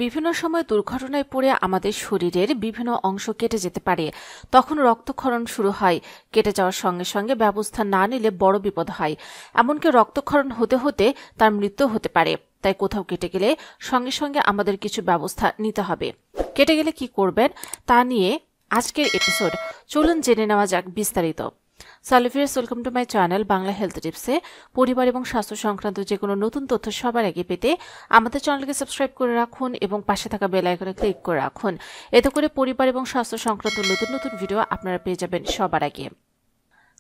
বিভিন্ন সময় দুর্ঘটনায় পড়ে আমাদের শরীরের বিভিন্ন অংশ কেটে যেতে পারে। তখন রক্তক্ষরণ শুরু হয়। কেটে যাওয়ার সঙ্গে সঙ্গে ব্যবস্থা না নিলে বড় বিপদ হয়। এমনকি রক্তক্ষরণ হতে হতে তার মৃত্যু হতে পারে। তাই কোথাও কেটে গেলে সঙ্গে সঙ্গে আমাদের কিছু ব্যবস্থা নিতে হবে। কেটে গেলে কি করবেন তা নিয়ে আজকের এপিসোড। চলুন জেনে নেওয়া যাক বিস্তারিত। সালুফিয়ার্স, welcome to my channel Bangla health টিপসে। পরিবার এবং স্বাস্থ্য সংক্রান্ত যে কোনো নতুন তথ্য সবার আগে পেতে আমাদের চ্যানেলকে সাবস্ক্রাইব করে রাখুন এবং পাশে থাকা বেল আইকনে ক্লিক করে রাখুন। এতে করে পরিবার এবং স্বাস্থ্য সংক্রান্ত নতুন নতুন ভিডিও আপনারা পেয়ে যাবেন সবার আগে।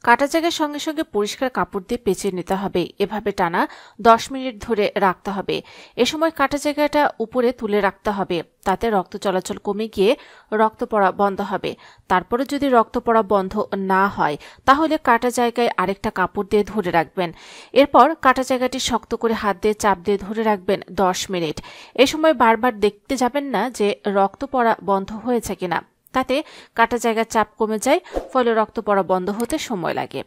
কাটা জায়গার সঙ্গে সঙ্গে পরিষ্কার কাপড় দিয়ে পেঁচিয়ে নিতে হবে। এভাবে টানা 10 মিনিট ধরে রাখতে হবে। এ সময় কাটা জায়গাটা উপরে তুলে রাখতে হবে। তাতে রক্ত চলাচল কমে গিয়ে রক্ত পড়া বন্ধ হবে। তারপরে যদি রক্ত পড়া বন্ধ না হয় তাহলে কাটা জায়গায় আরেকটা কাপড় দিয়ে ধরে রাখবেন। এরপর কাটা জায়গাটি শক্ত করে হাত দিয়ে চাপ দিয়ে ধরে রাখবেন 10 মিনিট। এ সময় বারবার দেখতে যাবেন না যে রক্ত পড়া বন্ধ হয়েছে কিনা। তাতে কাটা জায়গার চাপ কমে যায়, ফলে রক্ত পড়া বন্ধ হতে সময় লাগে।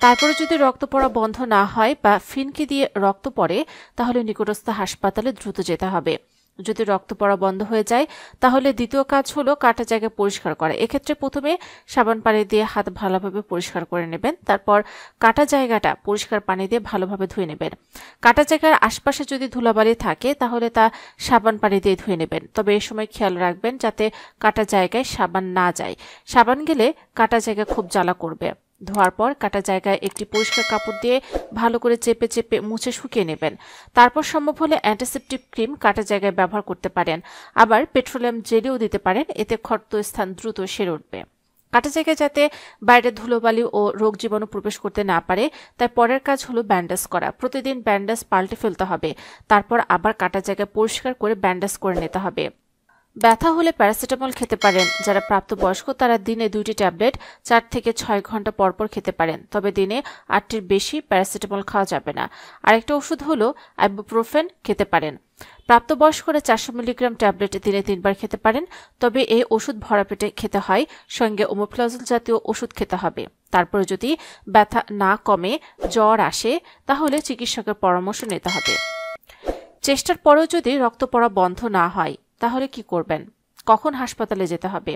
তারপরে যদি রক্ত পড়া বন্ধ না হয় বা ফিনকি দিয়ে রক্ত পড়ে তাহলে নিকটস্থ হাসপাতালে দ্রুত যেতে হবে। যদি রক্ত পড়া বন্ধ হয়ে যায় তাহলে দ্বিতীয় কাজ হলো কাটা জায়গা পরিষ্কার করা। এক্ষেত্রে প্রথমে সাবান পানি দিয়ে হাত ভালোভাবে পরিষ্কার করে নেবেন। তারপর কাটা জায়গাটা পরিষ্কার পানি দিয়ে ভালোভাবে ধুয়ে নেবেন। কাটা জায়গার আশপাশে যদি ধুলাবালি থাকে তাহলে তা সাবান পানি দিয়ে ধুয়ে নেবেন। তবে এই সময় খেয়াল রাখবেন যাতে কাটা জায়গায় সাবান না যায়। সাবান গেলে কাটা জায়গা খুব জ্বালা করবে। ধোয়ার পর কাটা জায়গায় একটি পরিষ্কার কাপড় দিয়ে ভালো করে চেপে চেপে মুছে শুকিয়ে নেবেন। তারপর সম্ভব হলে অ্যান্টিসেপটিক ক্রিম কাটা জায়গায় ব্যবহার করতে পারেন। আবার পেট্রোলিয়াম জেলিও দিতে পারেন, এতে ক্ষত স্থান দ্রুত সেরে উঠবে। কাটা জায়গায় যাতে বাইরে ধুলোবালি ও রোগ জীবাণু প্রবেশ করতে না পারে তাই পরের কাজ হলো ব্যান্ডেজ করা। প্রতিদিন ব্যান্ডেজ পাল্টে ফেলতে হবে। তারপর আবার কাটা জায়গা পরিষ্কার করে ব্যান্ডেজ করে নিতে হবে। ব্যথা হলে প্যারাসিটামল খেতে পারেন। যারা প্রাপ্তবয়স্ক তারা দিনে 2টি ট্যাবলেট 4 থেকে 6 ঘন্টা পরপর খেতে পারেন। তবে দিনে 8টির বেশি প্যারাসিটামল খাওয়া যাবে না। আরেকটা ওষুধ হলো আইবুপ্রোফেন খেতে পারেন। প্রাপ্তবয়স্করা 400 মিলিগ্রাম ট্যাবলেট দিনে 3 বার খেতে পারেন। তবে এই ওষুধ ভরা পেটে খেতে হয়। সঙ্গে ওমোপ্লাজল জাতীয় ওষুধ খেতে হবে। তারপরে যদি ব্যথা না কমে, জ্বর আসে, তাহলে চিকিৎসকের পরামর্শ নিতে হবে। চেষ্টার পরেও যদি রক্ত পড়া বন্ধ না হয় তাহলে কি করবেন? কখন হাসপাতালে যেতে হবে?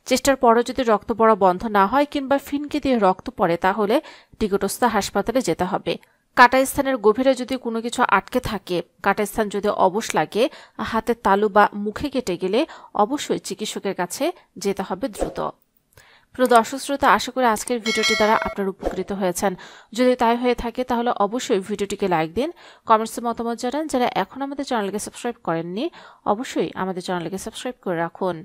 চেষ্টার পরও যদি রক্ত পড়া বন্ধ না হয় কিংবা ফিনকি দিয়ে রক্ত পড়ে তাহলে নিকটস্থ হাসপাতালে যেতে হবে। কাটা স্থানের গভীরে যদি কোনো কিছু আটকে থাকে, কাটা স্থান যদি অবশ লাগে, হাতের তালু বা মুখে কেটে গেলে অবশ্যই চিকিৎসকের কাছে যেতে হবে দ্রুত। প্রিয় দর্শক শ্রোতা, আশা করি আজকের ভিডিওটি দ্বারা আপনারা উপকৃত হয়েছেন। যদি তাই হয়ে থাকে তাহলে অবশ্যই ভিডিওটিকে লাইক দিন, কমেন্টসে মতামত জানান। যারা এখন আমাদের চ্যানেলকে সাবস্ক্রাইব করেননি অবশ্যই আমাদের চ্যানেলকে সাবস্ক্রাইব করে রাখুন।